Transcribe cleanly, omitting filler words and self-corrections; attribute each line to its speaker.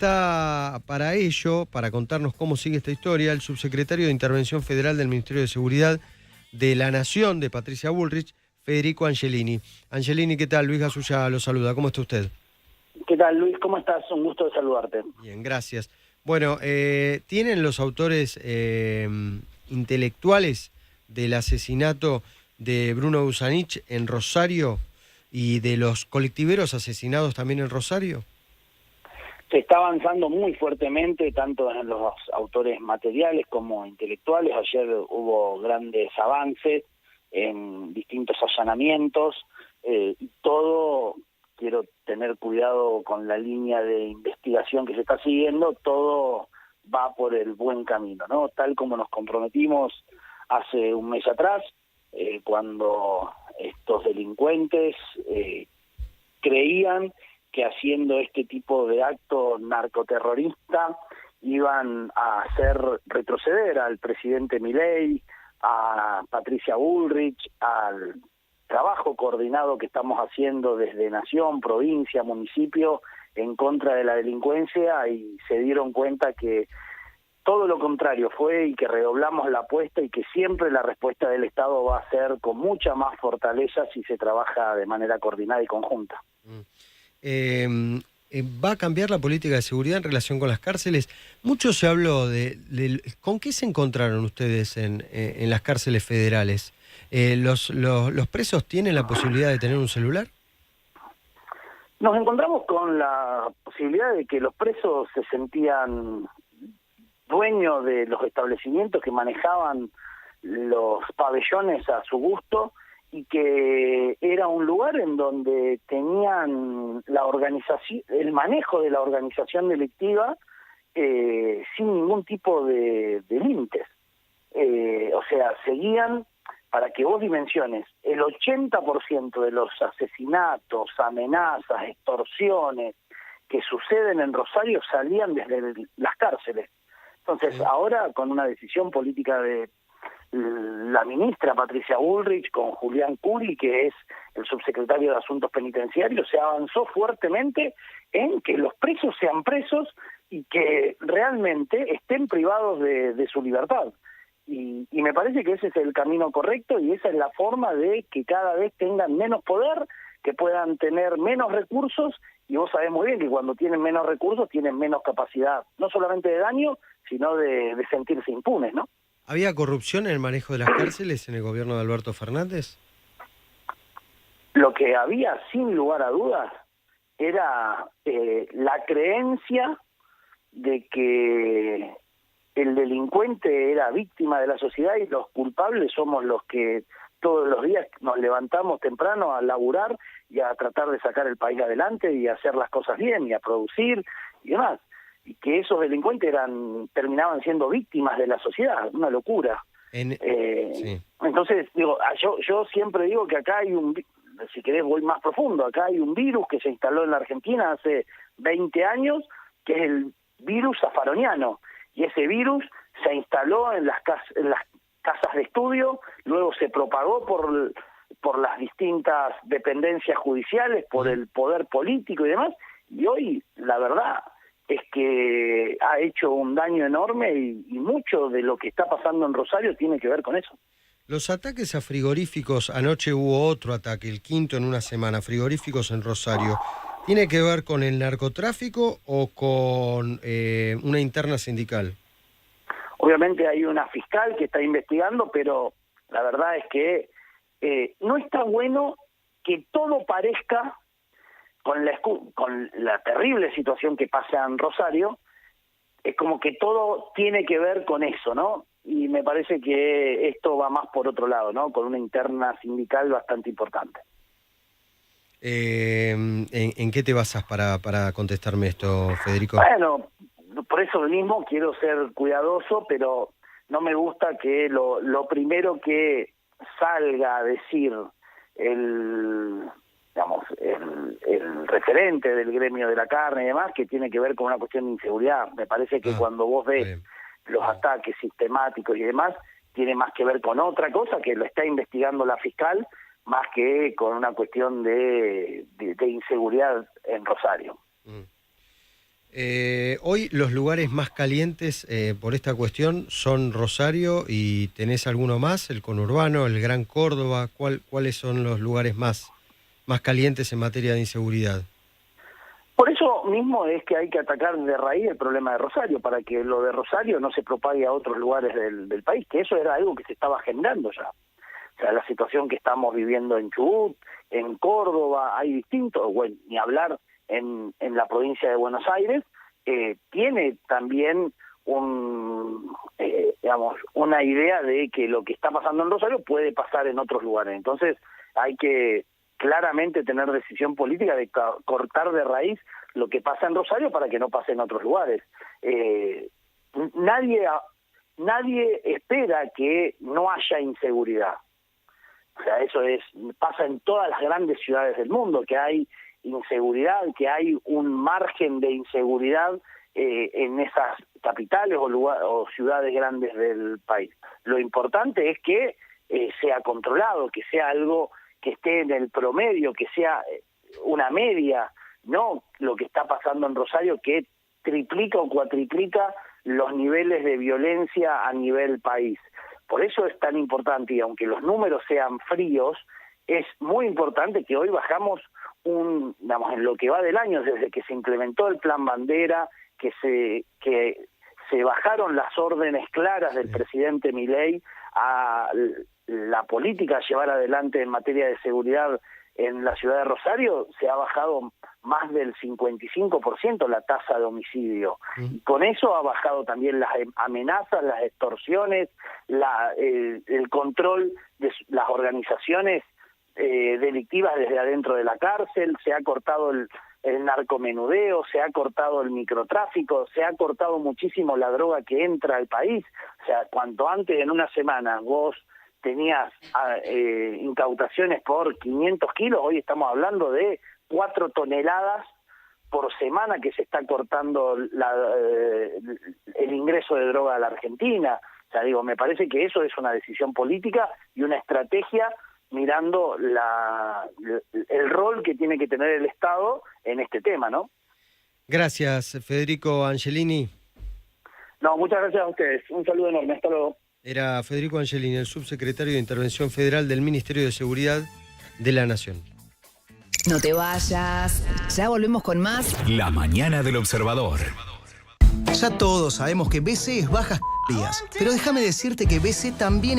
Speaker 1: Está para ello, para contarnos cómo sigue esta historia, el subsecretario de Intervención Federal del Ministerio de Seguridad de la Nación, de Patricia Bullrich, Federico Angelini. Angelini, ¿qué tal? Luis Gasulla lo saluda. ¿Cómo está usted?
Speaker 2: ¿Qué tal, Luis? ¿Cómo estás? Un gusto de saludarte.
Speaker 1: Bien, gracias. Bueno, ¿tienen los autores intelectuales del asesinato de Bruno Busanich en Rosario y de los colectiveros asesinados también en Rosario?
Speaker 2: Se está avanzando muy fuertemente, tanto en los autores materiales como intelectuales. Ayer hubo grandes avances en distintos allanamientos y todo, quiero tener cuidado con la línea de investigación que se está siguiendo, todo va por el buen camino, ¿no? Tal como nos comprometimos hace un mes atrás, cuando estos delincuentes creían que haciendo este tipo de acto narcoterrorista iban a hacer retroceder al presidente Milei, a Patricia Bullrich, al trabajo coordinado que estamos haciendo desde nación, provincia, municipio en contra de la delincuencia, y se dieron cuenta que todo lo contrario fue, y que redoblamos la apuesta y que siempre la respuesta del Estado va a ser con mucha más fortaleza si se trabaja de manera coordinada y conjunta.
Speaker 1: ¿Va a cambiar la política de seguridad en relación con las cárceles? Mucho se habló ¿con qué se encontraron ustedes en las cárceles federales? ¿Los presos tienen la posibilidad de tener un celular?
Speaker 2: Nos encontramos con la posibilidad de que los presos se sentían dueños de los establecimientos, que manejaban los pabellones a su gusto, y que era un lugar en donde tenían la organización, el manejo de la organización delictiva sin ningún tipo de límites. O sea, seguían, para que vos dimensiones, el 80% de los asesinatos, amenazas, extorsiones que suceden en Rosario salían desde las cárceles. Entonces,
Speaker 1: Sí.
Speaker 2: Ahora, con una decisión política de la ministra Patricia Bullrich, con Julián Curi, que es el subsecretario de Asuntos Penitenciarios, se avanzó fuertemente en que los presos sean presos y que realmente estén privados de su libertad. Y me parece que ese es el camino correcto, y esa es la forma de que cada vez tengan menos poder, que puedan tener menos recursos, y vos sabés muy bien que cuando tienen menos recursos tienen menos capacidad, no solamente de daño, sino de sentirse impunes, ¿no?
Speaker 1: ¿Había corrupción en el manejo de las cárceles en el gobierno de Alberto Fernández?
Speaker 2: Lo que había, sin lugar a dudas, era la creencia de que el delincuente era víctima de la sociedad y los culpables somos los que todos los días nos levantamos temprano a laburar y a tratar de sacar el país adelante y a hacer las cosas bien y a producir y demás. Y que esos delincuentes terminaban siendo víctimas de la sociedad, una locura.
Speaker 1: Sí.
Speaker 2: Entonces, digo, yo siempre digo que acá hay si querés voy más profundo, acá hay un virus que se instaló en la Argentina hace 20 años, que es el virus zafaroniano, y ese virus se instaló en las casas de estudio, luego se propagó por las distintas dependencias judiciales, por el poder político y demás, y hoy, la verdad, es que ha hecho un daño enorme, y mucho de lo que está pasando en Rosario tiene que ver con eso.
Speaker 1: Los ataques a frigoríficos, anoche hubo otro ataque, el quinto en una semana, frigoríficos en Rosario, ¿tiene que ver con el narcotráfico o con una interna sindical?
Speaker 2: Obviamente hay una fiscal que está investigando, pero la verdad es que no está bueno que todo parezca, con la terrible situación que pasa en Rosario, es como que todo tiene que ver con eso, ¿no? Y me parece que esto va más por otro lado, ¿no? Con una interna sindical bastante importante.
Speaker 1: ¿En qué te basas para contestarme esto, Federico?
Speaker 2: Bueno, por eso mismo quiero ser cuidadoso, pero no me gusta que lo primero que salga a decir el referente del gremio de la carne y demás, que tiene que ver con una cuestión de inseguridad. Me parece que cuando vos ves los ataques sistemáticos y demás, tiene más que ver con otra cosa, que lo está investigando la fiscal, más que con una cuestión de inseguridad en Rosario.
Speaker 1: Hoy los lugares más calientes por esta cuestión son Rosario y ¿tenés alguno más? ¿El conurbano, el Gran Córdoba? ¿Cuáles son los lugares más calientes en materia de inseguridad?
Speaker 2: Por eso mismo es que hay que atacar de raíz el problema de Rosario, para que lo de Rosario no se propague a otros lugares del país, que eso era algo que se estaba generando ya. O sea, la situación que estamos viviendo en Chubut, en Córdoba, hay distintos, bueno, ni hablar en la provincia de Buenos Aires, tiene también una idea de que lo que está pasando en Rosario puede pasar en otros lugares. Entonces hay que claramente tener decisión política de cortar de raíz lo que pasa en Rosario para que no pase en otros lugares. Nadie espera que no haya inseguridad. O sea, pasa en todas las grandes ciudades del mundo, que hay inseguridad, que hay un margen de inseguridad en esas capitales o ciudades grandes del país. Lo importante es que sea controlado, que sea algo que esté en el promedio, que sea una media, no lo que está pasando en Rosario, que triplica o cuatriplica los niveles de violencia a nivel país. Por eso es tan importante, y aunque los números sean fríos, es muy importante que hoy bajamos en lo que va del año, desde que se implementó el Plan Bandera, que se bajaron las órdenes claras del presidente Milei a la política a llevar adelante en materia de seguridad en la ciudad de Rosario, se ha bajado más del 55% la tasa de homicidio. Y con eso ha bajado también las amenazas, las extorsiones, el control de las organizaciones delictivas desde adentro de la cárcel, se ha cortado el narcomenudeo, se ha cortado el microtráfico, se ha cortado muchísimo la droga que entra al país. O sea, cuanto antes en una semana vos tenías incautaciones por 500 kilos, hoy estamos hablando de 4 toneladas por semana que se está cortando el ingreso de droga a la Argentina. O sea, me parece que eso es una decisión política y una estrategia mirando el rol que tiene que tener el Estado en este tema, ¿no?
Speaker 1: Gracias, Federico Angelini.
Speaker 2: No, muchas gracias a ustedes. Un saludo enorme. Hasta luego.
Speaker 1: Era Federico Angelini, el subsecretario de Intervención Federal del Ministerio de Seguridad de la Nación.
Speaker 3: No te vayas. Ya volvemos con más.
Speaker 4: La mañana del Observador.
Speaker 5: Ya todos sabemos que BC es bajas calorías, pero déjame decirte que BC también es